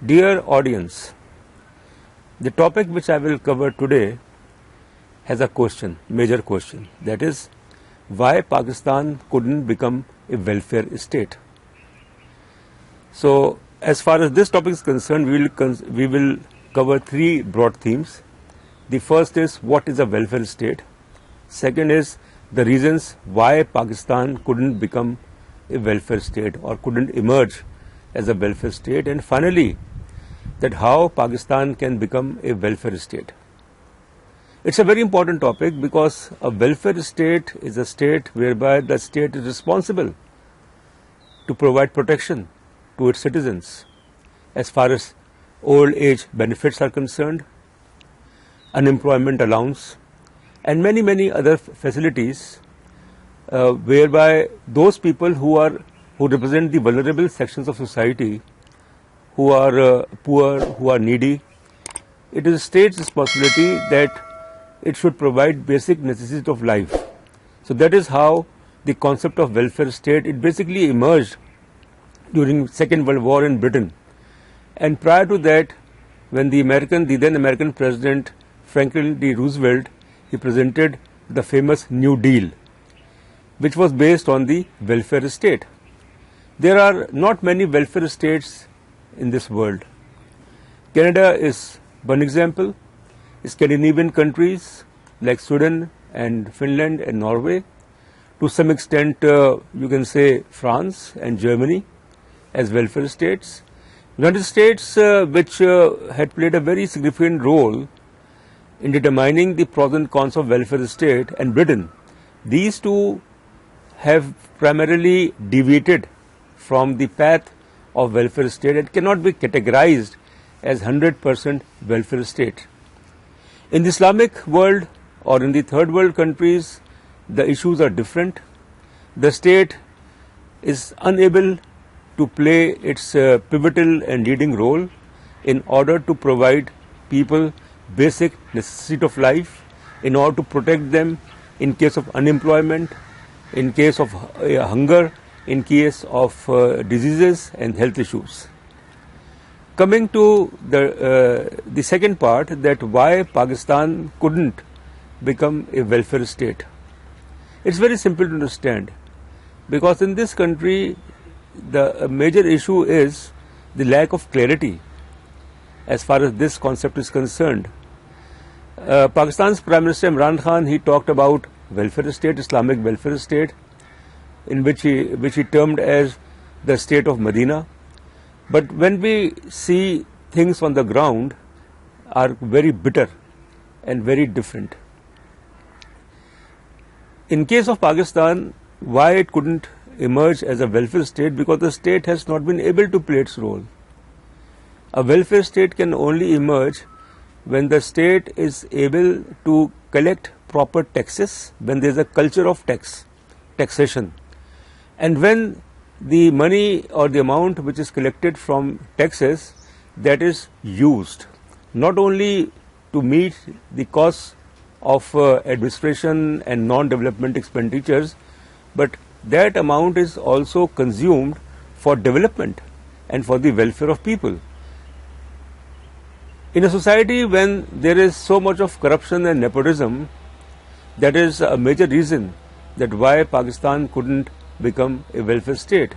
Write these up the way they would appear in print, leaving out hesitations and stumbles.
Dear audience, the topic which I will cover today has a question, major question, that is why Pakistan couldn't become a welfare state. So, as far as this topic is concerned, we will cover three broad themes. The first is what is a welfare state. Second is the reasons why Pakistan couldn't become a welfare state or couldn't emerge as a welfare state, and finally that how Pakistan can become a welfare state. It's a very important topic because a welfare state is a state whereby the state is responsible to provide protection to its citizens as far as old age benefits are concerned, unemployment allowance, and many other facilities whereby those people who represent the vulnerable sections of society, who are poor, who are needy, it is the state's responsibility that it should provide basic necessities of life. So that is how the concept of welfare state, it basically emerged during Second World War in Britain. And prior to that, when the then American President Franklin D. Roosevelt, he presented the famous New Deal, which was based on the welfare state. There are not many welfare states in this world. Canada is one example. Scandinavian countries like Sweden and Finland and Norway, to some extent you can say France and Germany as welfare states. United States, which had played a very significant role in determining the pros and cons of welfare state, and Britain, these two have primarily deviated from the path of welfare state. It cannot be categorized as 100% welfare state. In the Islamic world or in the third world countries, the issues are different. The state is unable to play its pivotal and leading role in order to provide people basic necessity of life, in order to protect them in case of unemployment, in case of hunger, in case of diseases and health issues. Coming to the second part, that why Pakistan couldn't become a welfare state. It's very simple to understand, because in this country the major issue is the lack of clarity as far as this concept is concerned. Pakistan's Prime Minister Imran Khan, he talked about welfare state, Islamic welfare state, in which he termed as the state of Medina. But when we see things on the ground are very bitter and very different. In case of Pakistan, why it couldn't emerge as a welfare state? Because the state has not been able to play its role. A welfare state can only emerge when the state is able to collect proper taxes, when there is a culture of taxation, and when the money or the amount which is collected from taxes, that is used not only to meet the costs of administration and non-development expenditures, but that amount is also consumed for development and for the welfare of people. In a society when there is so much of corruption and nepotism, that is a major reason that why Pakistan couldn't become a welfare state.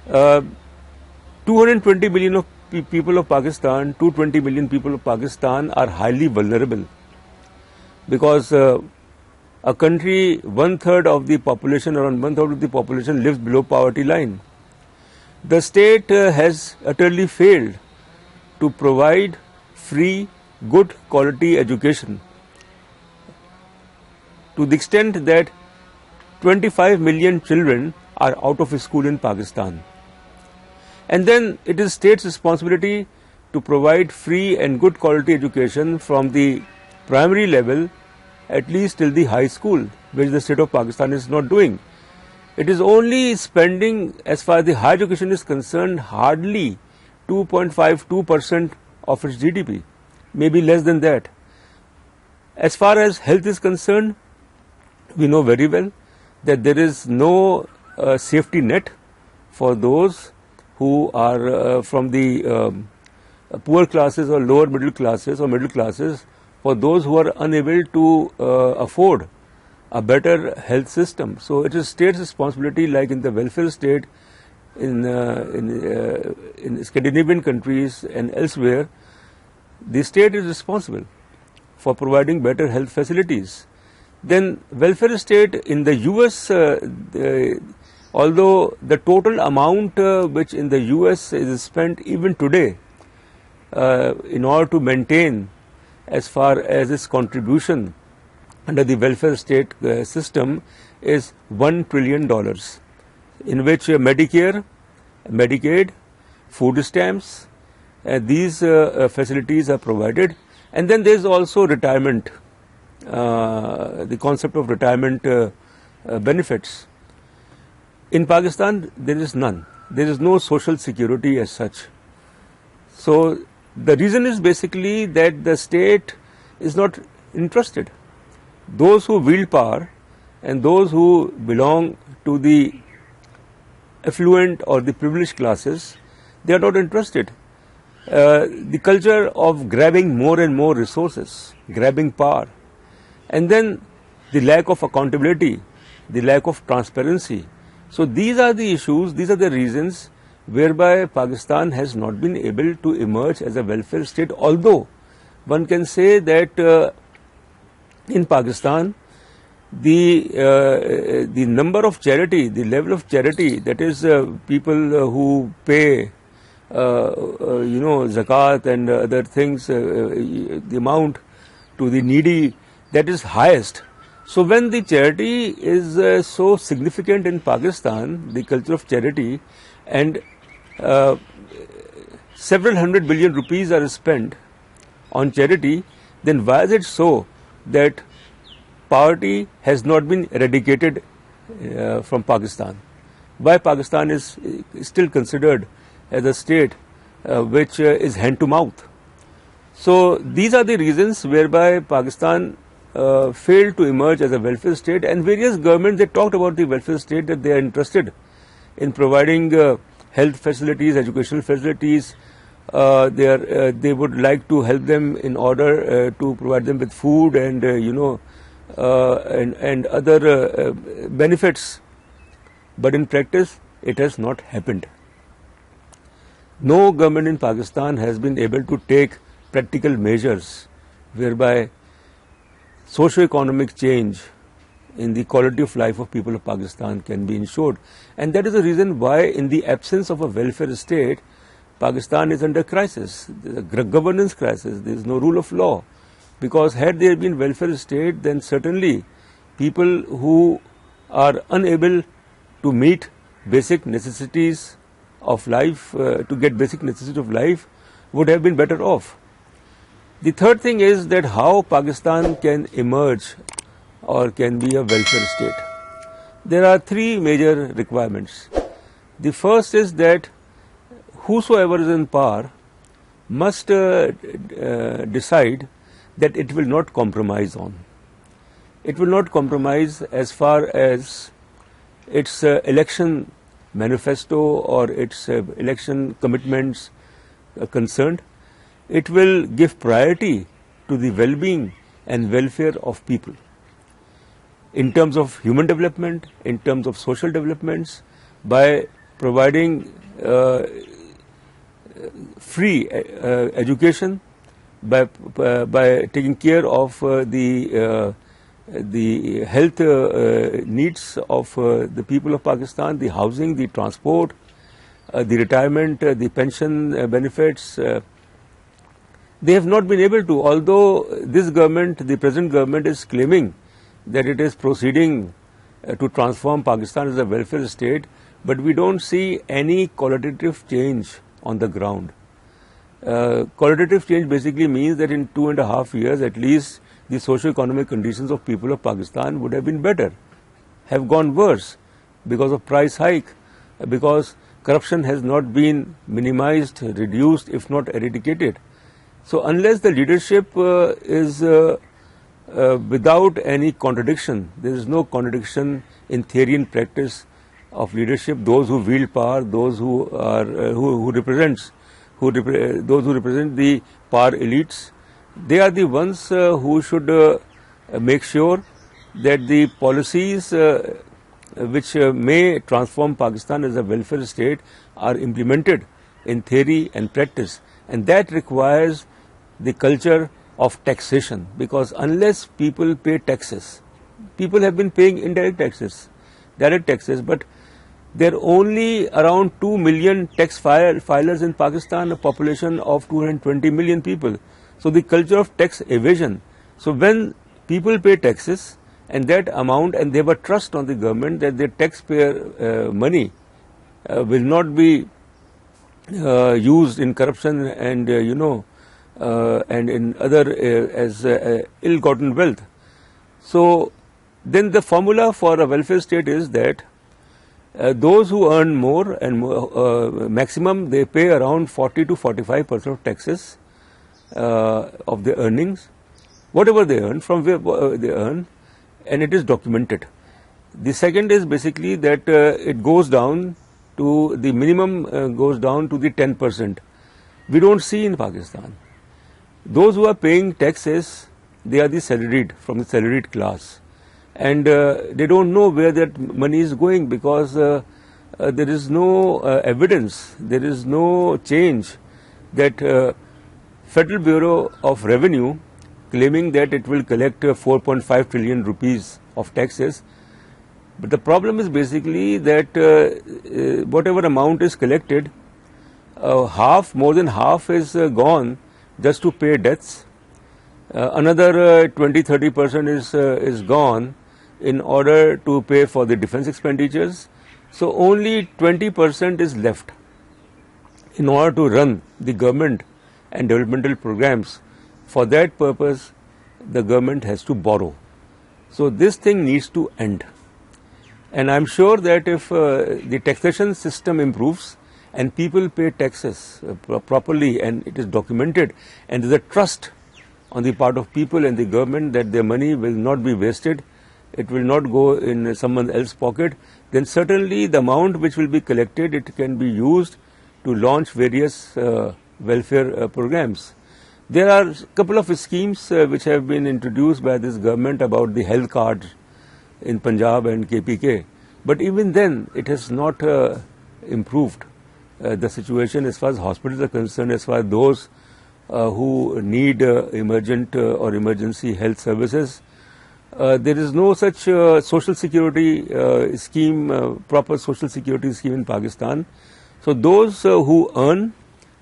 220 million of people of Pakistan, 220 million people of Pakistan are highly vulnerable, because a country, 1/3 of the population, around 1/3 of the population lives below poverty line. The state has utterly failed to provide free, good quality education, to the extent that 25 million children are out of school in Pakistan. And then it is state's responsibility to provide free and good quality education from the primary level at least till the high school, which the state of Pakistan is not doing. It is only spending, as far as the higher education is concerned, hardly 2.52% of its GDP, maybe less than that. As far as health is concerned, we know very well that there is no safety net for those who are from the poor classes or lower middle classes or middle classes, for those who are unable to afford a better health system. So it is state's responsibility, like in the welfare state in Scandinavian countries and elsewhere. The state is responsible for providing better health facilities. Then welfare state in the US, although the total amount which in the US is spent even today in order to maintain as far as its contribution under the welfare state system is $1 trillion, in which Medicare, Medicaid, food stamps, these facilities are provided. And then there is also retirement, the concept of retirement benefits. In Pakistan, there is none. There is no social security as such. So the reason is basically that the state is not interested. Those who wield power and those who belong to the affluent or the privileged classes, they are not interested. The culture of grabbing more and more resources, grabbing power, and then the lack of accountability, the lack of transparency. So these are the issues, these are the reasons whereby Pakistan has not been able to emerge as a welfare state, although one can say that in Pakistan the number of charity, the level of charity, that is people who pay zakat and other things, the amount to the needy, that is highest. So when the charity is so significant in Pakistan, the culture of charity, and several hundred billion rupees are spent on charity, then why is it so that poverty has not been eradicated from Pakistan? Why Pakistan is still considered as a state which is hand to mouth? So these are the reasons whereby Pakistan failed to emerge as a welfare state, and various governments, they talked about the welfare state, that they are interested in providing health facilities, educational facilities. They would like to help them in order to provide them with food and and other benefits. But in practice, it has not happened. No government in Pakistan has been able to take practical measures whereby socio-economic change in the quality of life of people of Pakistan can be ensured. And that is the reason why, in the absence of a welfare state, Pakistan is under crisis. There is a governance crisis. There is no rule of law. Because had there been welfare state, then certainly people who are unable to meet basic necessities of life, to get basic necessities of life, would have been better off. The third thing is that how Pakistan can emerge or can be a welfare state. There are three major requirements. The first is that whosoever is in power must decide that it will not compromise on. It will not compromise as far as its election manifesto or its election commitments are concerned. It will give priority to the well-being and welfare of people in terms of human development, in terms of social developments, by providing free education, by taking care of the health needs of the people of Pakistan, the housing, the transport, the retirement, the pension benefits. They have not been able to, although this government, the present government, is claiming that it is proceeding to transform Pakistan as a welfare state, but we don't see any qualitative change on the ground. Qualitative change basically means that in 2.5 years at least, the socio-economic conditions of people of Pakistan would have been better, have gone worse because of price hike, because corruption has not been minimized, reduced, if not eradicated. So unless the leadership is without any contradiction, there is no contradiction in theory and practice of leadership, those who wield power, those who are those who represent the power elites, they are the ones who should make sure that the policies which may transform Pakistan as a welfare state are implemented in theory and practice, and that requires the culture of taxation, because unless people pay taxes, people have been paying indirect taxes, direct taxes, but there are only around 2 million tax filers in Pakistan, a population of 220 million people. So the culture of tax evasion. So when people pay taxes and that amount, and they have a trust on the government that their taxpayer money will not be used in corruption and and in other as ill-gotten wealth. So then the formula for a welfare state is that those who earn more and maximum, they pay around 40 to 45% of taxes of their earnings, whatever they earn, from where they earn, and it is documented. The second is basically that it goes down to the minimum, goes down to the 10%. We don't see in Pakistan. Those who are paying taxes, they are the salaried, from the salaried class, and they don't know where that money is going, because there is no evidence, there is no change that Federal Bureau of Revenue claiming that it will collect 4.5 trillion rupees of taxes. But the problem is basically that whatever amount is collected, more than half is gone just to pay debts. Another 20-30% is gone in order to pay for the defense expenditures. So only 20% is left in order to run the government and developmental programs. For that purpose, the government has to borrow. So this thing needs to end. And I'm sure that if the taxation system improves and people pay taxes properly, and it is documented, and there is a trust on the part of people and the government that their money will not be wasted, it will not go in someone else's pocket, then certainly the amount which will be collected, it can be used to launch various welfare programs. There are a couple of schemes which have been introduced by this government about the health cards in Punjab and KPK, but even then it has not improved the situation as far as hospitals are concerned, as far as those who need emergent or emergency health services. There is no such social security scheme, proper social security scheme in Pakistan. So those who earn,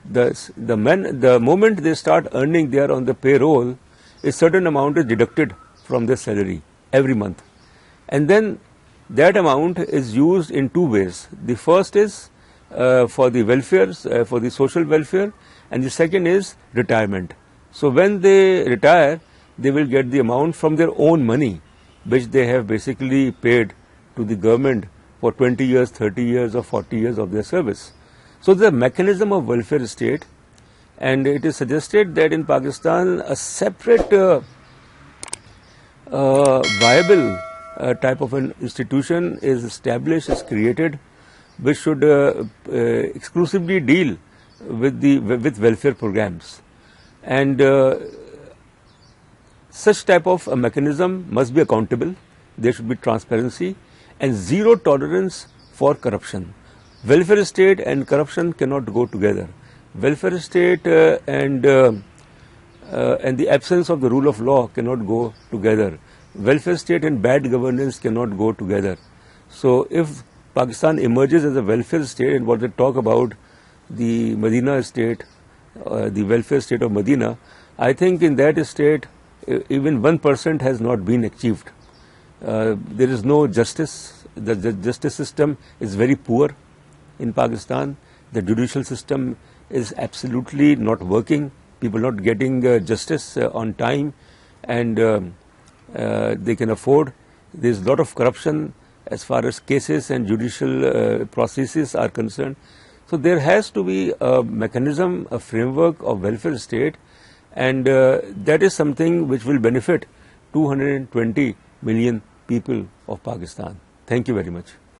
the moment they start earning, they are on the payroll, a certain amount is deducted from their salary every month. And then that amount is used in two ways. The first is for the welfare, for the social welfare, and the second is retirement. So when they retire, they will get the amount from their own money, which they have basically paid to the government for 20 years, 30 years or 40 years of their service. So the mechanism of welfare state, and it is suggested that in Pakistan a separate viable type of an institution is established, is created, which should exclusively deal with welfare programs. And such type of a mechanism must be accountable, there should be transparency and zero tolerance for corruption. Welfare state and corruption cannot go together. Welfare state and the absence of the rule of law cannot go together. Welfare state and bad governance cannot go together. So if Pakistan emerges as a welfare state, and what they talk about the Medina state, the welfare state of Medina, I think in that state even 1% has not been achieved. There is no justice. The justice system is very poor in Pakistan. The judicial system is absolutely not working. People not getting justice on time, and they can afford. There is a lot of corruption as far as cases and judicial processes are concerned. So there has to be a mechanism, a framework of welfare state, and that is something which will benefit 220 million people of Pakistan. Thank you very much.